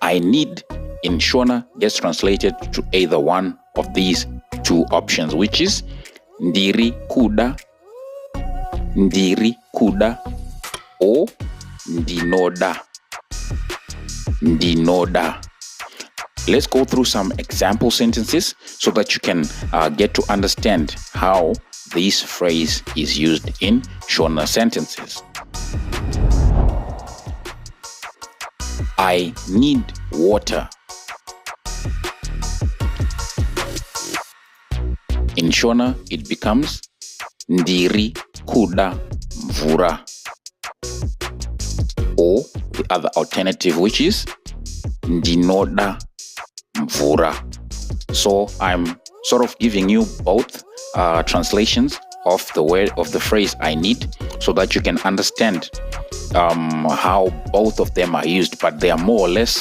I need in Shona gets translated to either one of these two options, which is ndiri kuda or ndinoda. Let's go through some example sentences so that you can get to understand how this phrase is used in Shona sentences. I need water. In Shona, it becomes ndiri kuda mvura. Or the other alternative, which is ndinoda mvura. So I'm sort of giving you both translations of the phrase I need, so that you can understand how both of them are used, but they are more or less